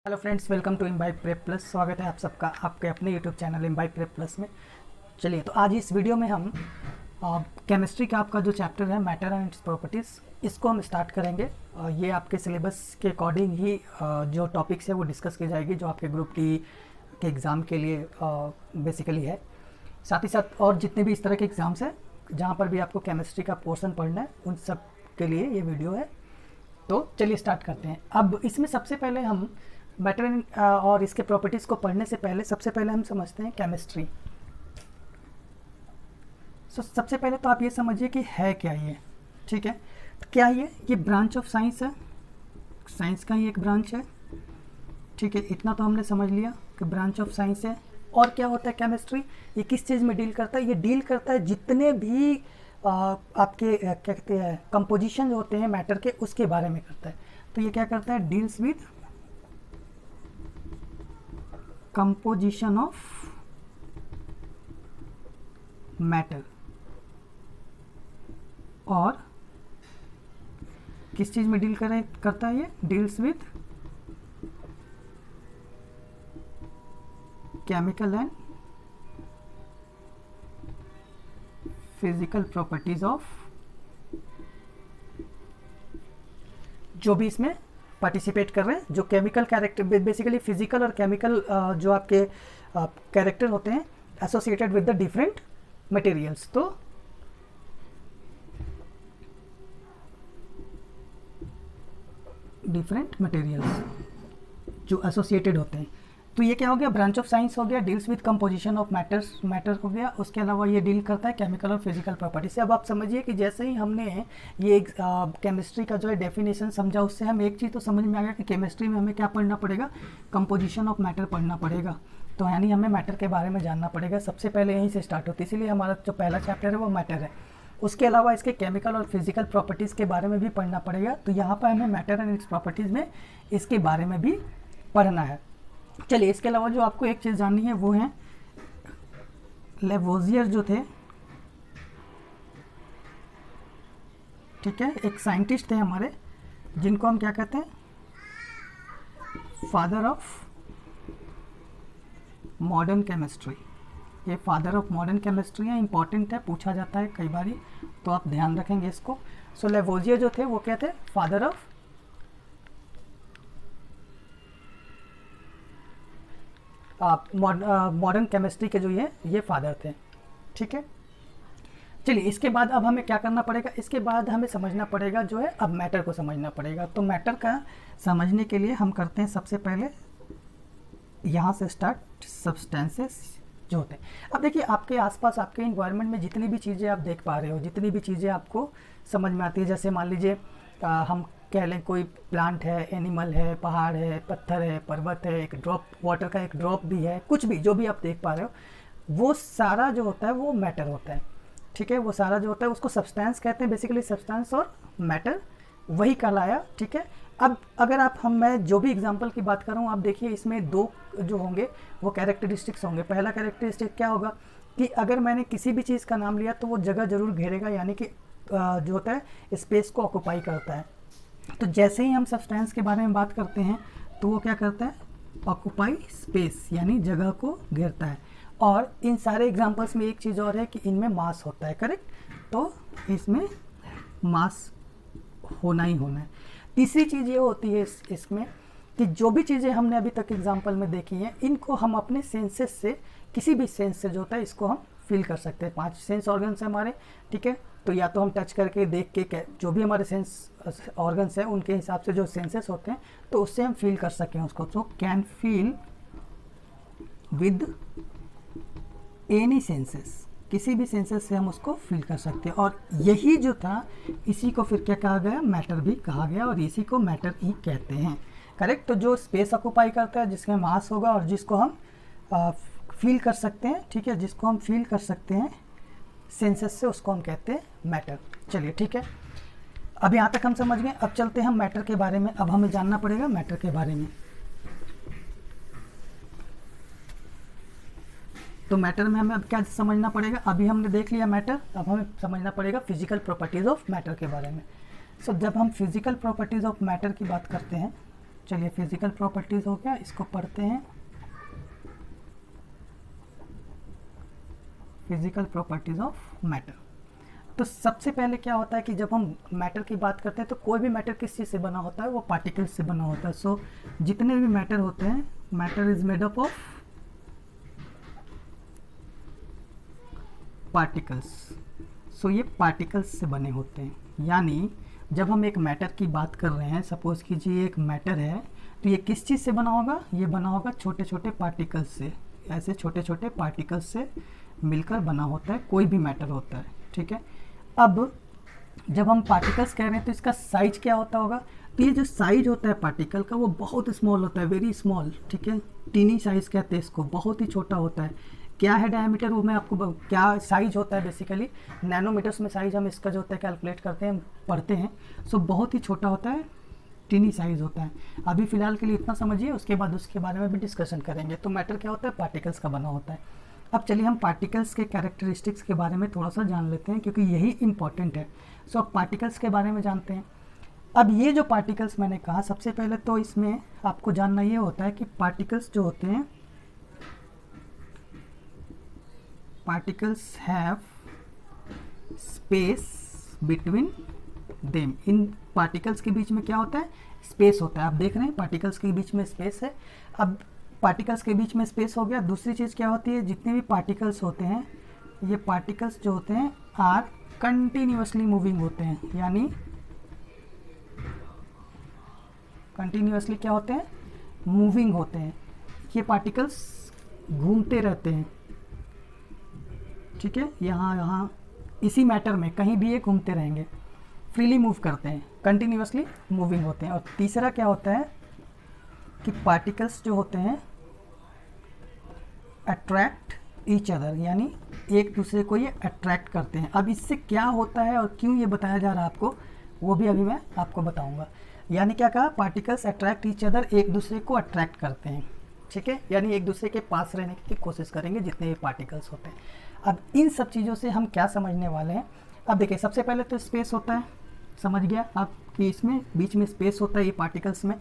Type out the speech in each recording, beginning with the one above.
Hello friends, welcome to Imbibe Prep Plus. स्वागत है आप सबका आपके अपने YouTube channel Imbibe Prep Plus में। चलिए, तो आज इस वीडियो में हम केमिस्ट्री का आपका जो चैप्टर है मैटर एंड इट्स प्रॉपर्टीज़, इसको हम स्टार्ट करेंगे। ये आपके सिलेबस के अकॉर्डिंग ही जो टॉपिक्स है वो डिस्कस की जाएगी, जो आपके ग्रुप डी के एग्ज़ाम के लिए बेसिकली है। साथ ही साथ और जितने भी इस तरह के एग्ज़ाम्स हैं जहाँ पर भी आपको केमिस्ट्री का पोर्शन पढ़ना है, उन सब के लिए ये वीडियो है। तो चलिए स्टार्ट करते हैं। अब इसमें सबसे पहले हम मैटर और इसके प्रॉपर्टीज़ को पढ़ने से पहले सबसे पहले हम समझते हैं केमिस्ट्री। सबसे पहले तो आप ये समझिए कि है क्या ये, ठीक है। तो क्या ये ब्रांच ऑफ साइंस है, साइंस का ही एक ब्रांच है, ठीक है। इतना तो हमने समझ लिया कि ब्रांच ऑफ साइंस है। और क्या होता है केमिस्ट्री, ये किस चीज़ में डील करता है? ये डील करता है जितने भी आपके क्या कहते हैं कंपोजिशन होते हैं मैटर के, उसके बारे में करता है। तो ये क्या करता है, deals with composition of matter. और किस चीज़ में डील करता है? ये deals with chemical and physical properties of जो भी इसमें पार्टिसिपेट कर रहे हैं, जो केमिकल कैरेक्टर, बेसिकली फिजिकल और केमिकल जो आपके कैरेक्टर होते हैं associated with the different materials. तो डिफरेंट मटेरियल्स जो एसोसिएटेड होते हैं। तो ये क्या हो गया, ब्रांच ऑफ साइंस हो गया, deals with composition of matter हो गया। उसके अलावा ये डील करता है केमिकल और फिजिकल प्रॉपर्टी से। अब आप समझिए कि जैसे ही हमने ये केमिस्ट्री का जो है डेफिनेशन समझा, उससे हम एक चीज़ तो समझ में आ गया कि केमिस्ट्री में हमें क्या पढ़ना पड़ेगा, कंपोजिशन ऑफ मैटर पढ़ना पड़ेगा। तो यानी हमें मैटर के बारे में जानना पड़ेगा। सबसे पहले यहीं से स्टार्ट होती है, इसीलिए हमारा जो पहला चैप्टर है वो मैटर है। उसके अलावा इसके केमिकल और फिजिकल प्रॉपर्टीज़ के बारे में भी पढ़ना पड़ेगा। तो यहाँ पर हमें मैटर एंड इट्स प्रॉपर्टीज़ में इसके बारे में भी पढ़ना है। चलिए, इसके अलावा जो आपको एक चीज़ जाननी है वो है लेवोजियर जो थे, ठीक है, एक साइंटिस्ट थे हमारे, जिनको हम क्या कहते हैं, फादर ऑफ मॉडर्न केमिस्ट्री। ये फादर ऑफ मॉडर्न केमिस्ट्री है, इंपॉर्टेंट है, पूछा जाता है कई बार, तो आप ध्यान रखेंगे इसको। सो लेवोजियर जो थे वो क्या थे, फादर ऑफ मॉडर्न केमिस्ट्री के जो ये फादर थे, ठीक है। चलिए, इसके बाद अब हमें क्या करना पड़ेगा, इसके बाद हमें समझना पड़ेगा जो है, अब मैटर को समझना पड़ेगा। तो मैटर का समझने के लिए हम करते हैं सबसे पहले यहाँ से स्टार्ट, सब्सटेंसेस जो होते हैं। अब देखिए, आपके आसपास आपके इन्वायरमेंट में जितनी भी चीज़ें आप देख पा रहे हो, जितनी भी चीज़ें आपको समझ में आती है, जैसे मान लीजिए हम कह लें कोई प्लांट है, एनिमल है, पहाड़ है, पत्थर है, पर्वत है, एक ड्रॉप वाटर का एक ड्रॉप भी है, कुछ भी जो भी आप देख पा रहे हो, वो सारा जो होता है वो मैटर होता है, ठीक है। वो सारा जो होता है उसको सब्सटेंस कहते हैं। बेसिकली सब्सटेंस और मैटर वही कहलाया, ठीक है। अब अगर मैं जो भी एग्जांपल की बात करूँ, आप देखिए इसमें दो जो होंगे वो कैरेक्टरिस्टिक्स होंगे। पहला कैरेक्टरिस्टिक क्या होगा कि अगर मैंने किसी भी चीज़ का नाम लिया तो वो जगह जरूर घेरेगा, यानी कि जो होता है स्पेस को ऑक्यूपाई करता है। तो जैसे ही हम सब्सटेंस के बारे में बात करते हैं तो वो क्या करता है, ऑक्यूपाई स्पेस, यानी जगह को घेरता है। और इन सारे एग्जांपल्स में एक चीज़ और है कि इनमें मास होता है, करेक्ट। तो इसमें मास होना ही होना है। तीसरी चीज़ ये होती है इसमें कि जो भी चीज़ें हमने अभी तक एग्जांपल में देखी हैं, इनको हम अपने सेंसेस से, किसी भी सेंस से जो होता है इसको हम फील कर सकते हैं। 5 सेंस ऑर्गन्स हैं हमारे, ठीक है। तो या तो हम टच करके, देख के, जो भी हमारे सेंस ऑर्गन्स हैं उनके हिसाब से जो सेंसेस होते हैं, तो उससे हम फील कर सकें उसको। तो can feel with any senses, किसी भी सेंसेस से हम उसको फील कर सकते हैं। और यही जो था, इसी को फिर क्या कहा गया, मैटर भी कहा गया, और इसी को मैटर ही कहते हैं, करेक्ट। तो जो स्पेस ऑक्यूपाई करता है, जिसमें मास होगा और जिसको हम फील कर सकते हैं, ठीक है, जिसको हम फील कर सकते हैं सेंसेस से, उसको हम कहते हैं मैटर। चलिए, ठीक है, अब यहाँ तक हम समझ गए। अब चलते हैं हम मैटर के बारे में। अब हमें जानना पड़ेगा मैटर के बारे में। तो मैटर में हमें अब क्या समझना पड़ेगा, अभी हमने देख लिया मैटर, अब हमें समझना पड़ेगा फिजिकल प्रॉपर्टीज़ ऑफ मैटर के बारे में। जब हम फिजिकल प्रॉपर्टीज़ ऑफ मैटर की बात करते हैं, चलिए फिजिकल प्रॉपर्टीज़ हो गया, इसको पढ़ते हैं। Physical properties of matter. तो सबसे पहले क्या होता है कि जब हम मैटर की बात करते हैं तो कोई भी मैटर किस चीज़ से बना होता है, वो पार्टिकल्स से बना होता है। सो जितने भी मैटर होते हैं, matter is made up of particles. So ये पार्टिकल्स से बने होते हैं। यानी जब हम एक मैटर की बात कर रहे हैं, सपोज कीजिए एक मैटर है, तो ये किस चीज़ से बना होगा, ये बना होगा छोटे छोटे पार्टिकल्स से। ऐसे छोटे छोटे पार्टिकल्स से मिलकर बना होता है कोई भी मैटर होता है, ठीक है। अब जब हम पार्टिकल्स कह रहे हैं तो इसका साइज क्या होता होगा, तो ये जो साइज होता है पार्टिकल का वो बहुत स्मॉल होता है, वेरी स्मॉल, ठीक है। टीनी साइज कहते हैं इसको, बहुत ही छोटा होता है। क्या है डायमीटर, वो मैं आपको क्या साइज होता है बेसिकली नैनोमीटर्स में साइज हम इसका जो होता है कैलकुलेट करते हैं, पढ़ते हैं। सो बहुत ही छोटा होता है, टीनी साइज होता है। अभी फ़िलहाल के लिए इतना समझिए, उसके बाद उसके बारे में भी डिस्कशन करेंगे। तो मैटर क्या होता है, पार्टिकल्स का बना होता है। अब चलिए हम पार्टिकल्स के कैरेक्टरिस्टिक्स के बारे में थोड़ा सा जान लेते हैं, क्योंकि यही इम्पॉर्टेंट है। सो अब पार्टिकल्स के बारे में जानते हैं। अब ये जो पार्टिकल्स मैंने कहा, सबसे पहले तो इसमें आपको जानना ये होता है कि पार्टिकल्स जो होते हैं, particles have space between them. In particles के बीच में क्या होता है, स्पेस होता है। आप देख रहे हैं पार्टिकल्स के बीच में स्पेस है। अब पार्टिकल्स के बीच में स्पेस हो गया। दूसरी चीज़ क्या होती है, जितने भी पार्टिकल्स होते हैं, ये पार्टिकल्स जो होते हैं आर कंटिन्यूअसली मूविंग होते हैं। यानी कंटिन्यूअसली क्या होते हैं, मूविंग होते हैं। ये पार्टिकल्स घूमते रहते हैं, ठीक है। यहाँ इसी मैटर में कहीं भी ये घूमते रहेंगे, फ्रीली मूव करते हैं, कंटिन्यूअसली मूविंग होते हैं। और तीसरा क्या होता है कि पार्टिकल्स जो होते हैं अट्रैक्ट ईच अदर, यानी एक दूसरे को ये अट्रैक्ट करते हैं। अब इससे क्या होता है और क्यों ये बताया जा रहा है आपको, वो भी अभी मैं आपको बताऊंगा। यानी क्या कहा, पार्टिकल्स अट्रैक्ट ईच अदर, एक दूसरे को अट्रैक्ट करते हैं, ठीक है। यानी एक दूसरे के पास रहने की कोशिश करेंगे जितने भी पार्टिकल्स होते हैं। अब इन सब चीज़ों से हम क्या समझने वाले हैं। अब देखिए सबसे पहले तो स्पेस होता है, समझ गया आप कि इसमें बीच में स्पेस होता है ये पार्टिकल्स में।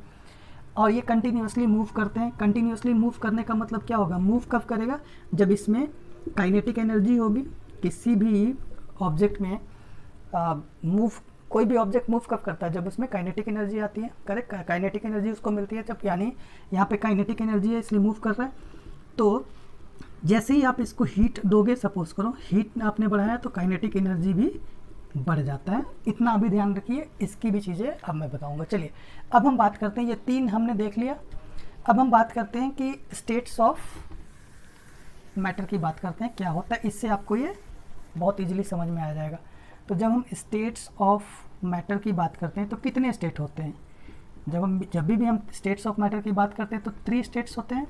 और ये कंटिन्यूअसली मूव करते हैं। कंटिन्यूअसली मूव करने का मतलब क्या होगा, मूव कब करेगा, जब इसमें काइनेटिक एनर्जी होगी। किसी भी ऑब्जेक्ट में मूव, कोई भी ऑब्जेक्ट मूव कब करता है, जब उसमें काइनेटिक एनर्जी आती है, करेक्ट। काइनेटिक एनर्जी उसको मिलती है जब, यानी यहाँ पे काइनेटिक एनर्जी है इसलिए मूव कर रहा है। तो जैसे ही आप इसको हीट दोगे, सपोज करो हीट आपने बढ़ाया तो काइनेटिक एनर्जी भी बढ़ जाता है। इतना अभी ध्यान रखिए, इसकी भी चीज़ें अब मैं बताऊंगा। चलिए अब हम बात करते हैं, ये तीन हमने देख लिया। अब हम बात करते हैं कि स्टेट्स ऑफ मैटर की बात करते हैं, क्या होता है। इससे आपको ये बहुत इजीली समझ में आ जाएगा। तो जब हम स्टेट्स ऑफ मैटर की बात करते हैं तो कितने स्टेट होते हैं, जब भी हम स्टेट्स ऑफ मैटर की बात करते हैं तो 3 स्टेट्स होते हैं,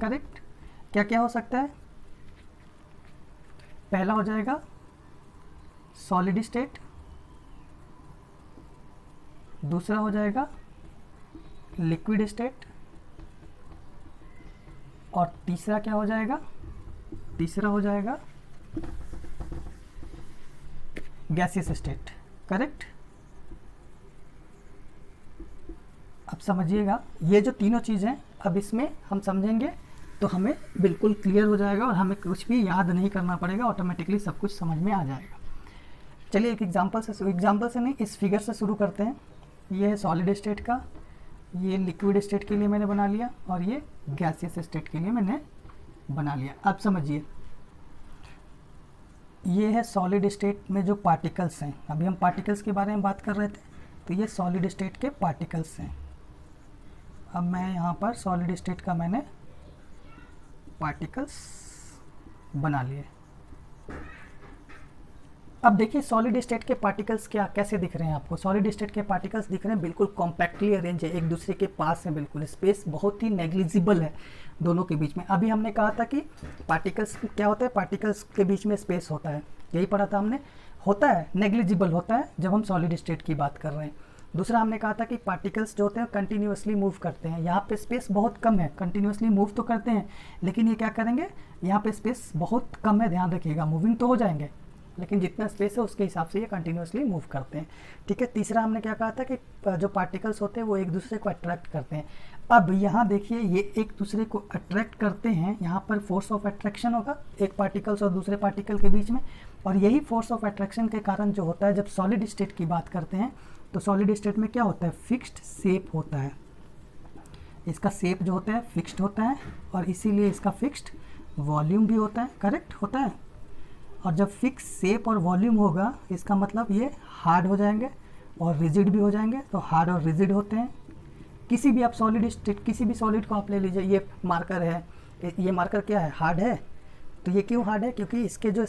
करेक्ट। क्या क्या हो सकता है, पहला हो जाएगा सॉलिड स्टेट, दूसरा हो जाएगा लिक्विड स्टेट, और तीसरा क्या हो जाएगा, तीसरा हो जाएगा गैसियस स्टेट, करेक्ट। अब समझिएगा ये जो तीनों चीज़ें हैं, अब इसमें हम समझेंगे तो हमें बिल्कुल क्लियर हो जाएगा और हमें कुछ भी याद नहीं करना पड़ेगा, ऑटोमेटिकली सब कुछ समझ में आ जाएगा। चलिए एक एग्जांपल से नहीं, इस फिगर से शुरू करते हैं। ये है सॉलिड स्टेट का, ये लिक्विड स्टेट के लिए मैंने बना लिया, और ये गैसियस स्टेट के लिए मैंने बना लिया। अब समझिए, ये है सॉलिड स्टेट में जो पार्टिकल्स हैं, अभी हम पार्टिकल्स के बारे में बात कर रहे थे, तो ये सॉलिड स्टेट के पार्टिकल्स हैं। अब मैं यहाँ पर सॉलिड स्टेट का मैंने पार्टिकल्स बना लिए। अब देखिए सॉलिड स्टेट के पार्टिकल्स क्या कैसे दिख रहे हैं आपको। सॉलिड स्टेट के पार्टिकल्स दिख रहे हैं बिल्कुल कॉम्पैक्टली अरेंज है, एक दूसरे के पास है, बिल्कुल स्पेस बहुत ही नेग्लिजिबल है दोनों के बीच में। अभी हमने कहा था कि पार्टिकल्स क्या होता है, पार्टिकल्स के बीच में स्पेस होता है, यही पढ़ा था हमने, होता है नेग्लिजिबल होता है जब हम सॉलिड स्टेट की बात कर रहे हैं। दूसरा हमने कहा था कि पार्टिकल्स जो होते हैं कंटिन्यूअसली मूव करते हैं, यहाँ पे स्पेस बहुत कम है, कंटिन्यूअसली मूव तो करते हैं लेकिन ये क्या करेंगे, यहाँ पे स्पेस बहुत कम है, ध्यान रखिएगा, मूविंग तो हो जाएंगे लेकिन जितना स्पेस है उसके हिसाब से ये कंटिन्यूसली मूव करते हैं। ठीक है, तीसरा हमने क्या कहा था कि जो पार्टिकल्स होते हैं वो एक दूसरे को अट्रैक्ट करते हैं। अब यहाँ देखिए ये एक दूसरे को अट्रैक्ट करते हैं, यहाँ पर फोर्स ऑफ अट्रैक्शन होगा एक पार्टिकल्स और दूसरे पार्टिकल के बीच में, और यही फोर्स ऑफ अट्रैक्शन के कारण जो होता है, जब सॉलिड स्टेट की बात करते हैं तो सॉलिड स्टेट में क्या होता है, फिक्स्ड शेप होता है, इसका शेप जो होता है फिक्स्ड होता है, और इसीलिए इसका फिक्स्ड वॉल्यूम भी होता है। करेक्ट होता है। और जब फिक्स शेप और वॉल्यूम होगा इसका मतलब ये हार्ड हो जाएंगे और रिजिड भी हो जाएंगे। तो हार्ड और रिजिड होते हैं। किसी भी आप सॉलिड स्टेट, किसी भी सॉलिड को आप ले लीजिए, ये मार्कर है, ये मार्कर क्या है, हार्ड है। तो ये क्यों हार्ड है, क्योंकि इसके जो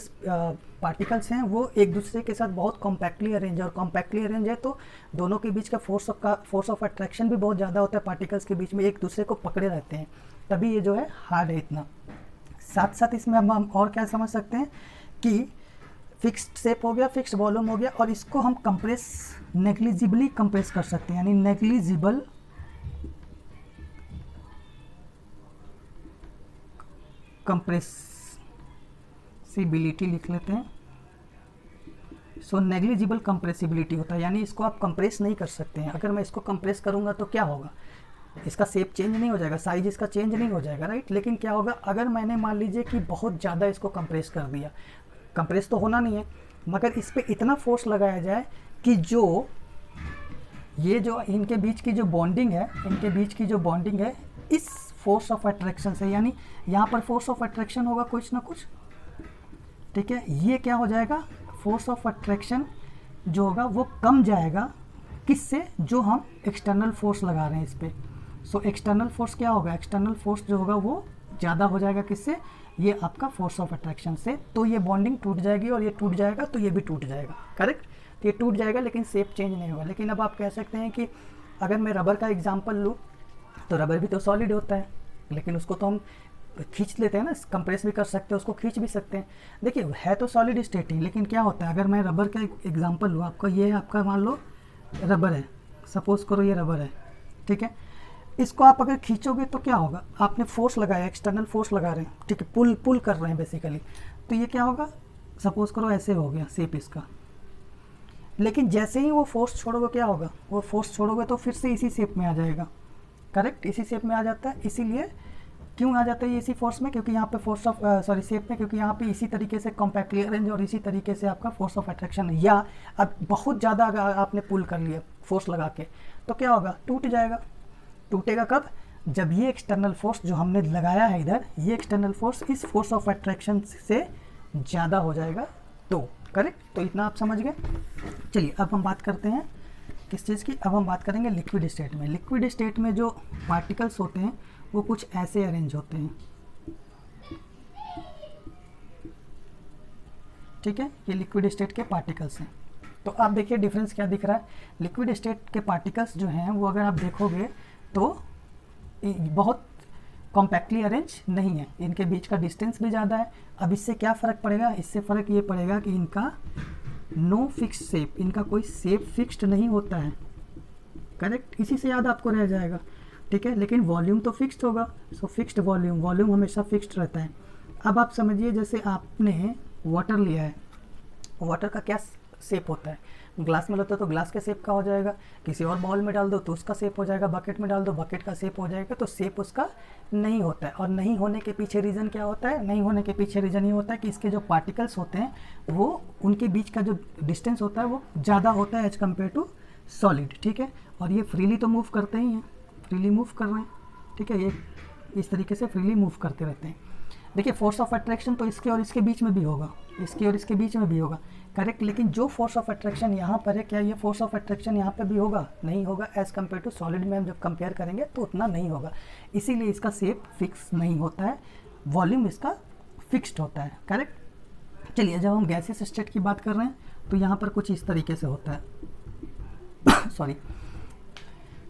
पार्टिकल्स हैं वो एक दूसरे के साथ बहुत कॉम्पैक्टली अरेंज है, और कॉम्पैक्टली अरेंज है तो दोनों के बीच का फोर्स ऑफ अट्रैक्शन भी बहुत ज़्यादा होता है, पार्टिकल्स के बीच में एक दूसरे को पकड़े रहते हैं, तभी ये जो है हार्ड है इतना। साथ साथ इसमें हम और क्या समझ सकते हैं कि फिक्स्ड शेप हो गया, फिक्स्ड वॉल्यूम हो गया, और इसको हम कंप्रेस, नेग्लिजिबली कंप्रेस कर सकते हैं, यानी नेग्लिजिबल कंप्रेसिबिलिटी लिख लेते हैं। सो नेग्लिजिबल कंप्रेसिबिलिटी होता है, यानी इसको आप कंप्रेस नहीं कर सकते हैं। अगर मैं इसको कंप्रेस करूंगा तो क्या होगा, इसका शेप चेंज नहीं हो जाएगा, साइज इसका चेंज नहीं हो जाएगा, राइट। लेकिन क्या होगा, अगर मैंने मान लीजिए कि बहुत ज़्यादा इसको कंप्रेस कर दिया, कंप्रेस तो होना नहीं है, मगर इस पर इतना फोर्स लगाया जाए कि जो ये जो इनके बीच की जो बॉन्डिंग है, इनके बीच की जो बॉन्डिंग है इस फोर्स ऑफ अट्रैक्शन से, यानी यहाँ पर फोर्स ऑफ अट्रैक्शन होगा कुछ ना कुछ, ठीक है, ये क्या हो जाएगा, फोर्स ऑफ अट्रैक्शन जो होगा वो कम जाएगा, किससे, जो हम एक्सटर्नल फोर्स लगा रहे हैं इस पर। सो एक्सटर्नल फोर्स क्या होगा, एक्सटर्नल फोर्स जो होगा वो ज़्यादा हो जाएगा, किससे, ये आपका फोर्स ऑफ अट्रैक्शन से। तो ये बॉन्डिंग टूट जाएगी, और ये टूट जाएगा तो ये भी टूट जाएगा। करेक्ट, तो ये टूट जाएगा लेकिन शेप चेंज नहीं होगा। लेकिन अब आप कह सकते हैं कि अगर मैं रबर का एग्जांपल लूँ तो रबर भी तो सॉलिड होता है, लेकिन उसको तो हम खींच लेते हैं ना, कंप्रेस भी कर सकते हैं, उसको खींच भी सकते हैं। देखिए है तो सॉलिड स्टेट ही, लेकिन क्या होता है, अगर मैं रबर का एग्जांपल लूँ आपको, ये आपका मान लो रबर है, सपोज करो ये रबर है, ठीक है, इसको आप अगर खींचोगे तो क्या होगा, आपने फोर्स लगाया, एक्सटर्नल फोर्स लगा रहे हैं, ठीक है, पुल कर रहे हैं बेसिकली, तो ये क्या होगा, सपोज करो ऐसे हो गया शेप इसका। लेकिन जैसे ही वो फोर्स छोड़ोगे क्या होगा, वो फोर्स छोड़ोगे तो फिर से इसी शेप में आ जाएगा। करेक्ट, इसी शेप में आ जाता है। इसीलिए क्यों आ जाता है ये इसी फोर्स में, क्योंकि यहाँ पे फोर्स ऑफ शेप में, क्योंकि यहाँ पे इसी तरीके से कॉम्पैक्टली अरेंज और इसी तरीके से आपका फोर्स ऑफ अट्रैक्शन है। या अब बहुत ज़्यादा अगर आपने पुल कर लिया फोर्स लगा के, तो क्या होगा, टूट जाएगा। टूटेगा कब, जब ये एक्सटर्नल फोर्स जो हमने लगाया है इधर, ये एक्सटर्नल फोर्स इस फोर्स ऑफ अट्रैक्शन से ज़्यादा हो जाएगा तो। करेक्ट, तो इतना आप समझ गए। चलिए अब हम बात करते हैं किस चीज़ की, अब हम बात करेंगे लिक्विड स्टेट में। लिक्विड स्टेट में जो पार्टिकल्स होते हैं वो कुछ ऐसे अरेंज होते हैं, ठीक है, ये लिक्विड स्टेट के पार्टिकल्स हैं। तो आप देखिए डिफरेंस क्या दिख रहा है, लिक्विड स्टेट के पार्टिकल्स जो हैं वो अगर आप देखोगे तो बहुत कॉम्पैक्टली अरेंज नहीं है, इनके बीच का डिस्टेंस भी ज़्यादा है। अब इससे क्या फ़र्क पड़ेगा, इससे फ़र्क ये पड़ेगा कि इनका नो फिक्स शेप, इनका कोई शेप फिक्स्ड नहीं होता है। करेक्ट, इसी से याद आपको रह जाएगा, ठीक है, लेकिन वॉल्यूम तो फिक्स्ड होगा। सो फिक्स्ड वॉल्यूम, वॉल्यूम हमेशा फिक्स्ड रहता है। अब आप समझिए जैसे आपने वाटर लिया है, वाटर का क्या शेप होता है, ग्लास में लेते हो तो ग्लास के शेप का हो जाएगा, किसी और बाउल में डाल दो तो उसका शेप हो जाएगा, बकेट में डाल दो बकेट का शेप हो जाएगा। तो शेप उसका नहीं होता है, और नहीं होने के पीछे रीज़न क्या होता है, नहीं होने के पीछे रीज़न ये होता है कि इसके जो पार्टिकल्स होते हैं वो उनके बीच का जो डिस्टेंस होता है वो ज़्यादा होता है एज कम्पेयर टू सॉलिड, ठीक है। और ये फ्रीली तो मूव करते ही हैं, फ्रीली मूव कर रहे हैं, ठीक है, ये इस तरीके से फ्रीली मूव करते रहते हैं। देखिए फोर्स ऑफ अट्रैक्शन तो इसके और इसके बीच में भी होगा, इसके और इसके बीच में भी होगा, करेक्ट। लेकिन जो फोर्स ऑफ अट्रैक्शन यहाँ पर है, क्या ये फोर्स ऑफ अट्रैक्शन यहाँ पे भी होगा, नहीं होगा। एज़ कम्पेयर टू सॉलिड में हम जब कंपेयर करेंगे तो उतना नहीं होगा, इसीलिए इसका शेप फिक्स नहीं होता है, वॉल्यूम इसका फिक्स्ड होता है। करेक्ट। चलिए जब हम गैसियस स्टेट की बात कर रहे हैं तो यहाँ पर कुछ इस तरीके से होता है सॉरी,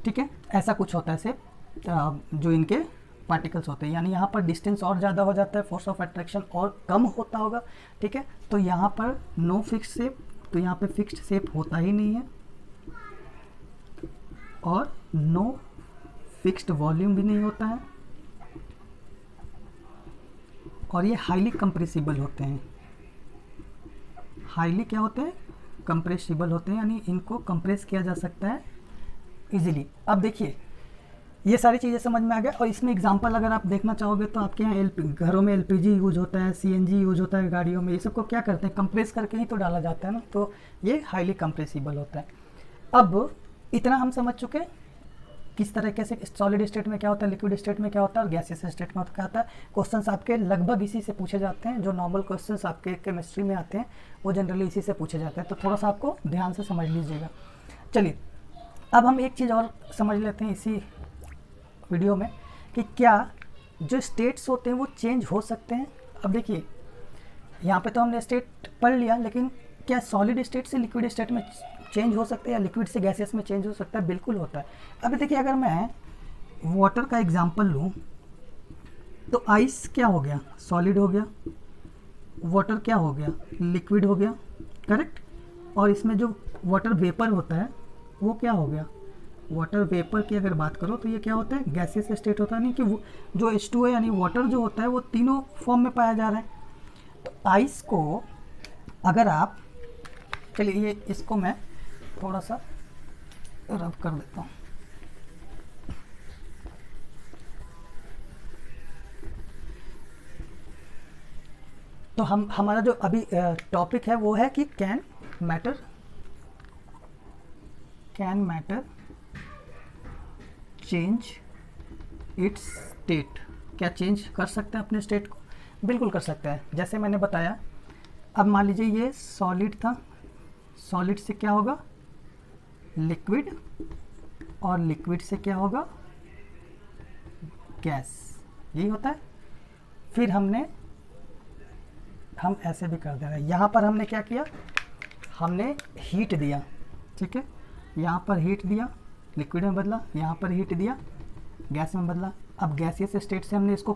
ठीक है, ऐसा कुछ होता है शेप जो इनके पार्टिकल्स होते हैं, यानी यहाँ पर डिस्टेंस और ज़्यादा हो जाता है, फोर्स ऑफ अट्रैक्शन और कम होता होगा, ठीक है। तो यहाँ पर नो फिक्स शेप, तो यहाँ पे फिक्स्ड शेप होता ही नहीं है, और नो फिक्स्ड वॉल्यूम भी नहीं होता है, और ये हाईली कंप्रेसिबल होते हैं, हाईली क्या होते हैं, कंप्रेसिबल होते हैं, यानी इनको कंप्रेस किया जा सकता है इजीली। अब देखिए ये सारी चीज़ें समझ में आ गया। और इसमें एग्जांपल अगर आप देखना चाहोगे तो आपके यहाँ घरों में एलपीजी यूज होता है, सीएनजी यूज होता है गाड़ियों में, ये सबको क्या करते हैं, कंप्रेस करके ही तो डाला जाता है ना, तो ये हाईली कंप्रेसिबल होता है। अब इतना हम समझ चुके किस तरीके से सॉलिड स्टेट में क्या होता है, लिक्विड स्टेट में क्या होता है और गैसियस स्टेट में क्या होता है। क्वेश्चंस आपके लगभग इसी से पूछे जाते हैं, जो नॉर्मल क्वेश्चंस आपके केमिस्ट्री में आते हैं वो जनरली इसी से पूछे जाते हैं, तो थोड़ा सा आपको ध्यान से समझ लीजिएगा। चलिए अब हम एक चीज़ और समझ लेते हैं इसी वीडियो में कि क्या जो स्टेट्स होते हैं वो चेंज हो सकते हैं। अब देखिए यहाँ पे तो हमने स्टेट पढ़ लिया, लेकिन क्या सॉलिड स्टेट से लिक्विड स्टेट में चेंज हो सकते हैं या लिक्विड से गैसेस में चेंज हो सकता है? बिल्कुल होता है। अभी देखिए अगर मैं वाटर का एग्जांपल लूँ तो आइस क्या हो गया, सॉलिड हो गया, वाटर क्या हो गया, लिक्विड हो गया, करेक्ट। और इसमें जो वाटर वेपर होता है वो क्या हो गया, वाटर वेपर की अगर बात करो तो ये क्या होता है, गैसियस स्टेट होता है। नहीं कि वो जो H2 है यानी वाटर जो होता है वो तीनों फॉर्म में पाया जा रहा है। तो आइस को अगर आप, चलिए ये इसको मैं थोड़ा सा रब कर देता हूँ। तो हमारा जो अभी टॉपिक है वो है कि can matter change it's state, क्या चेंज कर सकते हैं अपने स्टेट को? बिल्कुल कर सकते हैं। जैसे मैंने बताया, अब मान लीजिए ये सॉलिड था, सॉलिड से क्या होगा, लिक्विड, और लिक्विड से क्या होगा, गैस, यही होता है। फिर हम ऐसे भी कर दे रहे हैं, यहाँ पर हमने क्या किया, हमने हीट दिया, ठीक है, यहाँ पर हीट दिया, लिक्विड में बदला, यहाँ पर हीट दिया, गैस में बदला। अब गैसियस स्टेट से हमने इसको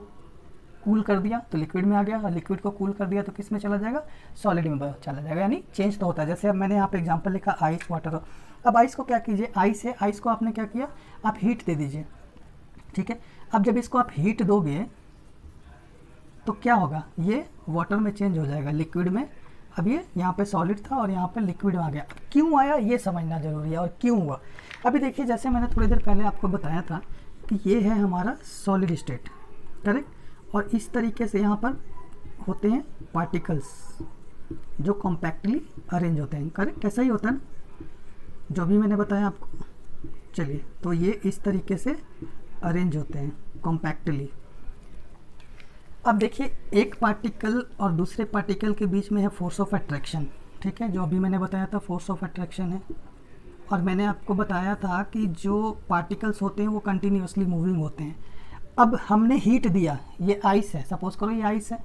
कूल कर दिया तो लिक्विड में आ गया, और लिक्विड को कूल कर दिया तो किस में चला जाएगा, सॉलिड में चला जाएगा, यानी चेंज तो होता है। जैसे अब मैंने यहाँ पे एग्जांपल लिखा आइस वाटर। अब आइस को क्या कीजिए, आइस है, आइस को आपने क्या किया, आप हीट दे दीजिए, ठीक है। अब जब इसको आप हीट दोगे तो क्या होगा, ये वाटर में चेंज हो जाएगा, लिक्विड में। अब ये यहाँ पे सॉलिड था और यहाँ पे लिक्विड आ गया। क्यों आया ये समझना जरूरी है, और क्यों हुआ। अभी देखिए जैसे मैंने थोड़ी देर पहले आपको बताया था कि ये है हमारा सॉलिड स्टेट, करेक्ट। और इस तरीके से यहाँ पर होते हैं पार्टिकल्स जो कॉम्पैक्टली अरेंज होते हैं, करेक्ट, ऐसा ही होता है ना जो भी मैंने बताया आपको। चलिए, तो ये इस तरीके से अरेंज होते हैं कॉम्पैक्टली। अब देखिए एक पार्टिकल और दूसरे पार्टिकल के बीच में है फोर्स ऑफ अट्रैक्शन, ठीक है, जो अभी मैंने बताया था फोर्स ऑफ अट्रैक्शन है। और मैंने आपको बताया था कि जो पार्टिकल्स होते हैं वो कंटिन्यूसली मूविंग होते हैं। अब हमने हीट दिया, ये आइस है, सपोज करो ये आइस है,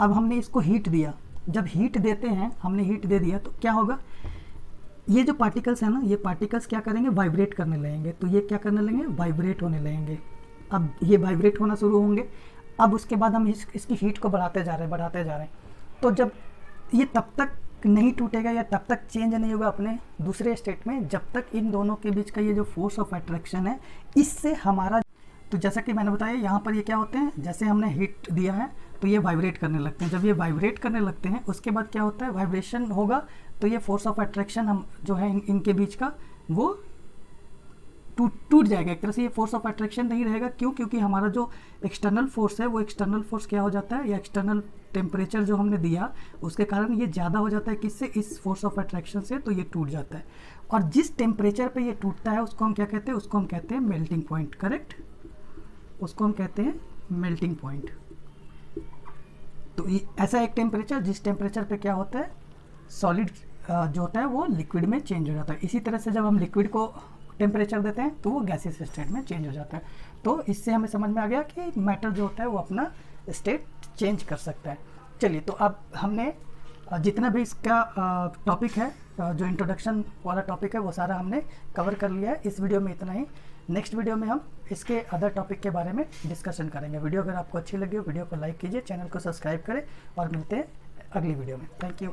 अब हमने इसको हीट दिया। जब हीट देते हैं, हमने हीट दे दिया तो क्या होगा, ये जो पार्टिकल्स है ना, ये पार्टिकल्स क्या करेंगे, वाइब्रेट करने लगेंगे। तो ये क्या करने लगेंगे, वाइब्रेट होने लगेंगे। अब ये वाइब्रेट होना शुरू होंगे। अब उसके बाद हम इसकी हीट को बढ़ाते जा रहे हैं। तो जब ये तब तक नहीं टूटेगा या तब तक चेंज नहीं होगा अपने दूसरे स्टेट में, जब तक इन दोनों के बीच का ये जो फोर्स ऑफ अट्रैक्शन है, इससे हमारा, तो जैसा कि मैंने बताया यहाँ पर ये क्या होते हैं, जैसे हमने हीट दिया है तो ये वाइब्रेट करने लगते हैं। जब ये वाइब्रेट करने लगते हैं उसके बाद क्या होता है, वाइब्रेशन होगा तो ये फोर्स ऑफ अट्रैक्शन हम जो है इनके बीच का वो टूट जाएगा। एक तरह से ये फोर्स ऑफ अट्रैक्शन नहीं रहेगा। क्यों? क्योंकि हमारा जो एक्सटर्नल फोर्स है वो एक्सटर्नल फोर्स क्या हो जाता है, या एक्सटर्नल टेम्परेचर जो हमने दिया उसके कारण ये ज़्यादा हो जाता है, किससे, इस फोर्स ऑफ अट्रैक्शन से, तो ये टूट जाता है। और जिस टेम्परेचर पे ये टूटता है उसको हम क्या कहते हैं, उसको हम कहते हैं मेल्टिंग पॉइंट, करेक्ट, उसको हम कहते हैं मेल्टिंग पॉइंट। तो ऐसा एक टेम्परेचर जिस टेम्परेचर पे क्या होता है, सॉलिड जो होता है वो लिक्विड में चेंज हो जाता है। इसी तरह से जब हम लिक्विड को टेम्परेचर देते हैं तो वो गैसियस स्टेट में चेंज हो जाता है। तो इससे हमें समझ में आ गया कि मैटर जो होता है वो अपना स्टेट चेंज कर सकता है। चलिए, तो अब हमने जितना भी इसका टॉपिक है, जो इंट्रोडक्शन वाला टॉपिक है, वो सारा हमने कवर कर लिया है। इस वीडियो में इतना ही। नेक्स्ट वीडियो में हम इसके अदर टॉपिक के बारे में डिस्कशन करेंगे। वीडियो अगर आपको अच्छी लगी हो, वीडियो को लाइक कीजिए, चैनल को सब्सक्राइब करें, और मिलते हैं अगली वीडियो में। Thank you.